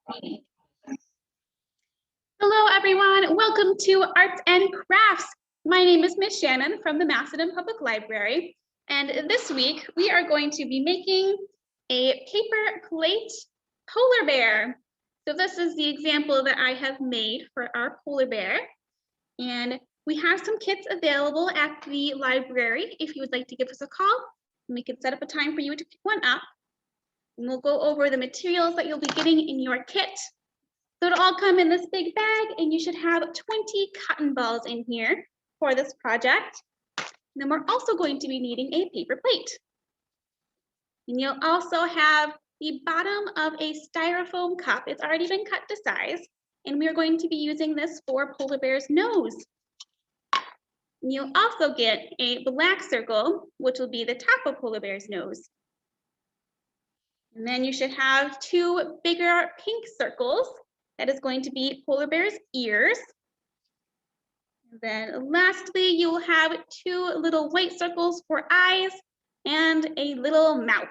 Hello, everyone. Welcome to Arts and Crafts. My name is Miss Shannon from the Macedon Public Library. And this week, we are going to be making a paper plate polar bear. So this is the example that I have made for our polar bear. And we have some kits available at the library if you would like to give us a call. We can set up a time for you to pick one up. And we'll go over the materials that you'll be getting in your kit. So it'll all come in this big bag, and you should have 20 cotton balls in here for this project. And then we're also going to be needing a paper plate. And you'll also have the bottom of a styrofoam cup. It's already been cut to size, and we are going to be using this for polar bear's nose. And you'll also get a black circle, which will be the top of polar bear's nose. And then you should have two bigger pink circles. That is going to be polar bear's ears. And then lastly, you will have two little white circles for eyes and a little mouth.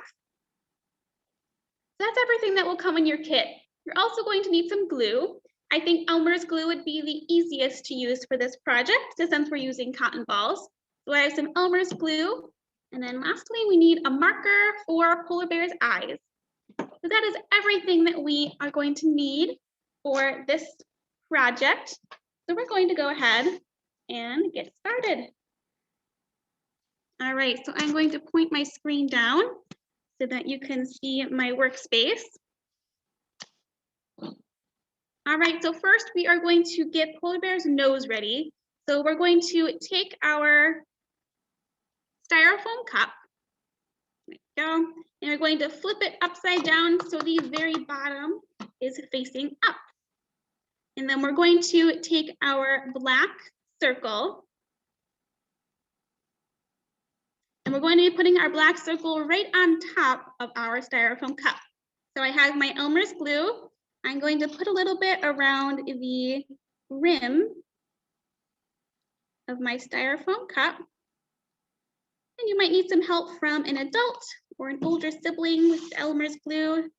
So that's everything that will come in your kit. You're also going to need some glue. I think Elmer's glue would be the easiest to use for this project, since we're using cotton balls. So I have some Elmer's glue. And then lastly, we need a marker for polar bear's eyes. So that is everything that we are going to need for this project. So we're going to go ahead and get started. All right, so I'm going to point my screen down so that you can see my workspace. All right, so first we are going to get polar bear's nose ready. So we're going to take our styrofoam cup, there we go, and we're going to flip it upside down so the very bottom is facing up. And then we're going to take our black circle, and we're going to be putting our black circle right on top of our styrofoam cup. So I have my Elmer's glue. I'm going to put a little bit around the rim of my styrofoam cup. And you might need some help from an adult or an older sibling with Elmer's glue.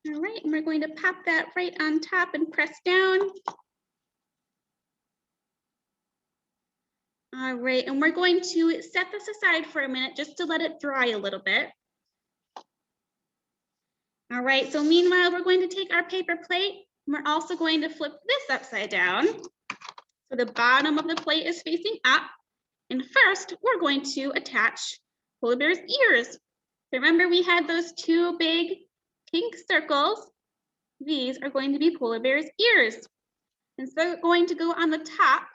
All right, and we're going to pop that right on top and press down. All right, and we're going to set this aside for a minute just to let it dry a little bit. All right, so meanwhile, we're going to take our paper plate, and we're also going to flip this upside down. So the bottom of the plate is facing up. And first, we're going to attach polar bear's ears. Remember, we had those two big pink circles. These are going to be polar bear's ears. And so they're going to go on the top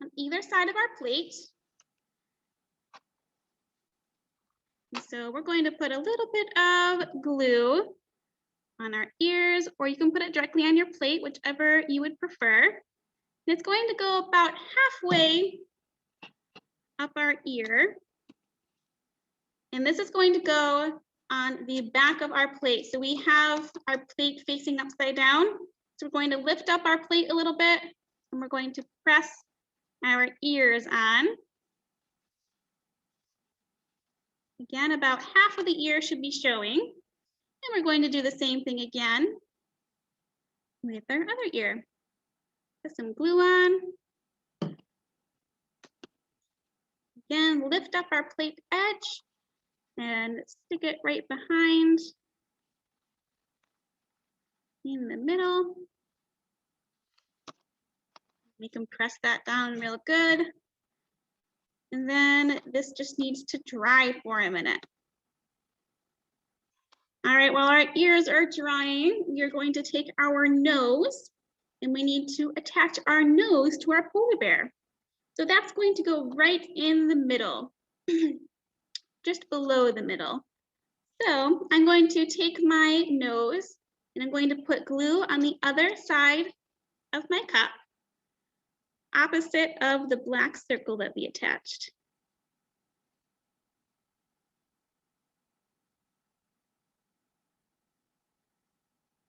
on either side of our plate. And so we're going to put a little bit of glue on our ears, or you can put it directly on your plate, whichever you would prefer. And it's going to go about halfway up our ear. And this is going to go on the back of our plate. So we have our plate facing upside down. So we're going to lift up our plate a little bit, and we're going to press our ears on. Again, about half of the ear should be showing. And we're going to do the same thing again with our other ear. Put some glue on. Again, lift up our plate edge and stick it right behind in the middle. We can press that down real good. And then this just needs to dry for a minute. All right, while our ears are drying, we're going to take our nose, and we need to attach our nose to our polar bear. So that's going to go right in the middle, just below the middle. So I'm going to take my nose, and I'm going to put glue on the other side of my cup, opposite of the black circle that we attached.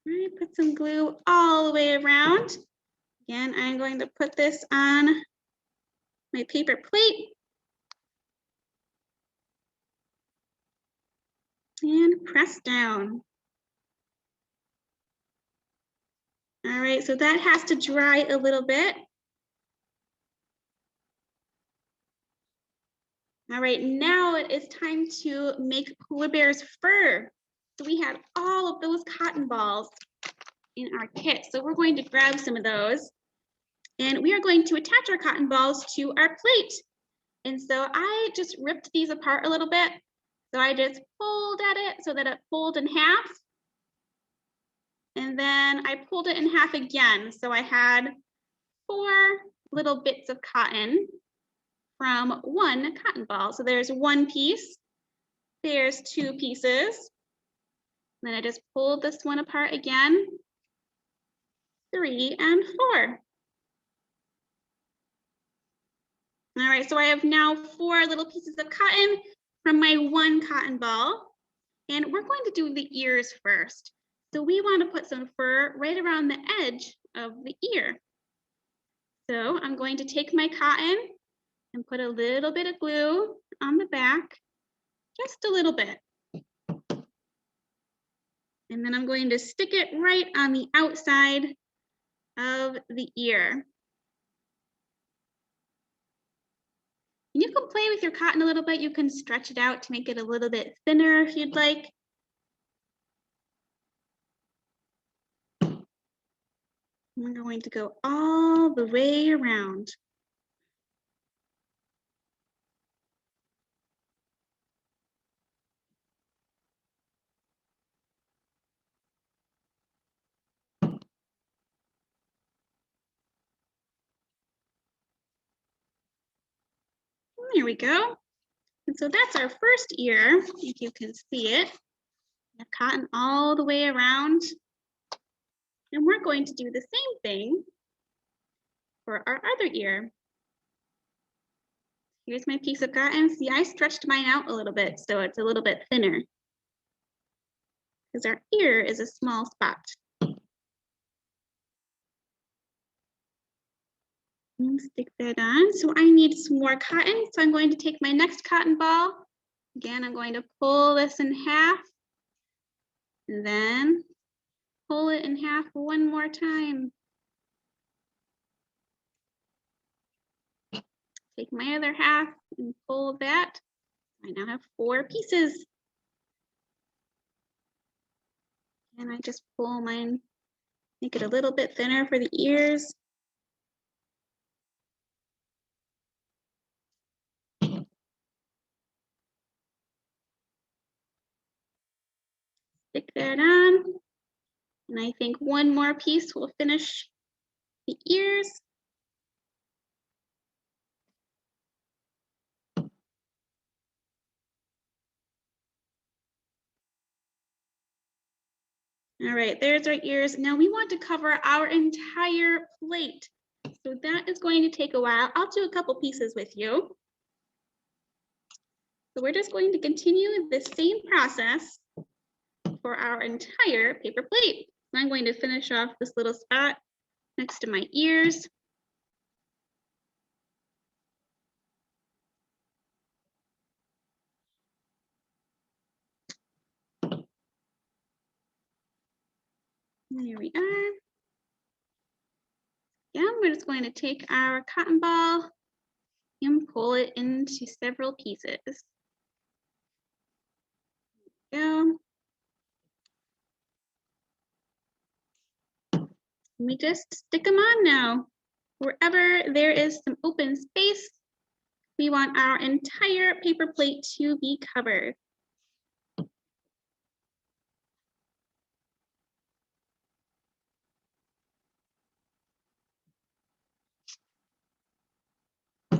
All right, put some glue all the way around. Again, I'm going to put this on my paper plate and press down. All right, so that has to dry a little bit. All right, now it is time to make polar bear's fur. So we have all of those cotton balls in our kit. So we're going to grab some of those and we are going to attach our cotton balls to our plate. And so I just ripped these apart a little bit. So I just pulled at it so that it pulled in half. And then I pulled it in half again. So I had 4 little bits of cotton from 1 cotton ball. So there's 1 piece, there's 2 pieces. Then I just pulled this one apart again, 3 and 4. All right, so I have now 4 little pieces of cotton from my 1 cotton ball. And we're going to do the ears first. So we want to put some fur right around the edge of the ear. So I'm going to take my cotton and put a little bit of glue on the back, just a little bit. And then I'm going to stick it right on the outside of the ear. And you can play with your cotton a little bit. You can stretch it out to make it a little bit thinner if you'd like. I'm going to go all the way around. There we go. And so that's our first ear, if you can see it. The cotton all the way around. And we're going to do the same thing for our other ear. Here's my piece of cotton. See, I stretched mine out a little bit, so it's a little bit thinner. Because our ear is a small spot. And stick that on. So I need some more cotton. So I'm going to take my next cotton ball. Again, I'm going to pull this in half. And then pull it in half one more time. Take my other half and pull that. I now have 4 pieces. And I just pull mine, make it a little bit thinner for the ears. Stick that on. And I think one more piece will finish the ears. All right, there's our ears. Now we want to cover our entire plate. So that is going to take a while. I'll do a couple pieces with you. So we're just going to continue the same process for our entire paper plate. I'm going to finish off this little spot next to my ears. There we are. Yeah, we're just going to take our cotton ball and pull it into several pieces. There we go. We just stick them on now. Wherever there is some open space, we want our entire paper plate to be covered.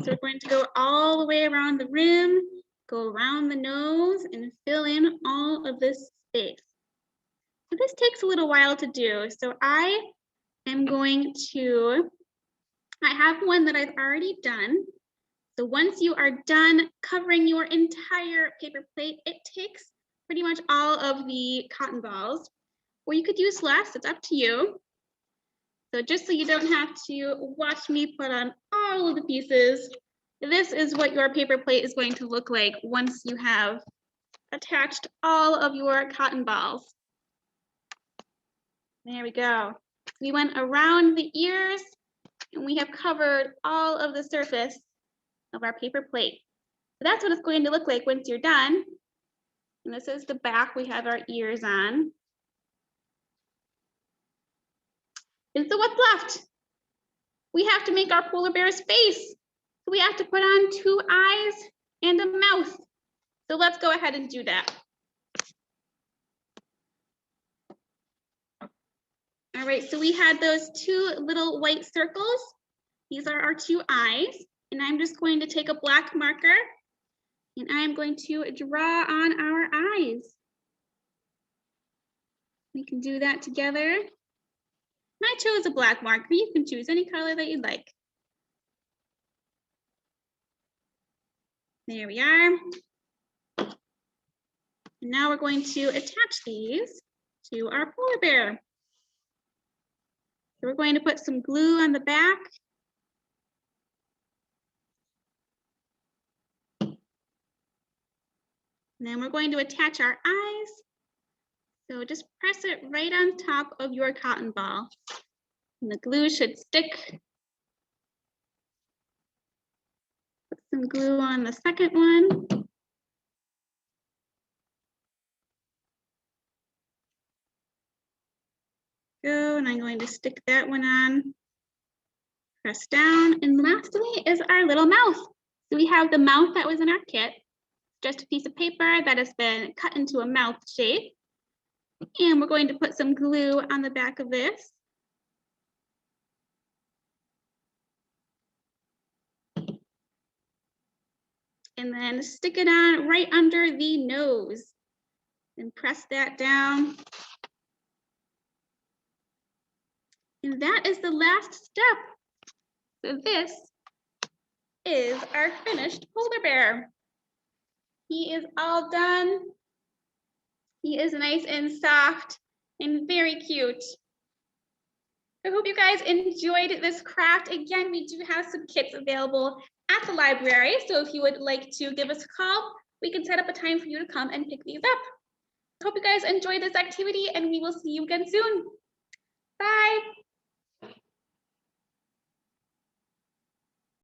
So we're going to go all the way around the rim, go around the nose, and fill in all of this space. So this takes a little while to do. So I am going to, I have one that I've already done. So once you are done covering your entire paper plate, it takes pretty much all of the cotton balls, or you could use less, it's up to you. So just so you don't have to watch me put on all of the pieces, this is what your paper plate is going to look like once you have attached all of your cotton balls. There we go. We went around the ears and we have covered all of the surface of our paper plate. So that's what it's going to look like once you're done. And this is the back, we have our ears on. And so what's left? We have to make our polar bear's face. So we have to put on 2 eyes and a mouth. So let's go ahead and do that. All right, so we had those 2 little white circles. These are our 2 eyes. And I'm just going to take a black marker and I'm going to draw on our eyes. We can do that together. I chose a black marker. You can choose any color that you'd like. There we are. And now we're going to attach these to our polar bear. So we're going to put some glue on the back. And then we're going to attach our eyes. So just press it right on top of your cotton ball. And the glue should stick. Put some glue on the second one. Go, and I'm going to stick that one on. Press down, and lastly is our little mouth. So we have the mouth that was in our kit, just a piece of paper that has been cut into a mouth shape. And we're going to put some glue on the back of this. And then stick it on right under the nose and press that down. And that is the last step. So this is our finished polar bear. He is all done. He is nice and soft and very cute. I hope you guys enjoyed this craft. Again, we do have some kits available at the library. So if you would like to give us a call, we can set up a time for you to come and pick these up. I hope you guys enjoyed this activity and we will see you again soon. Bye.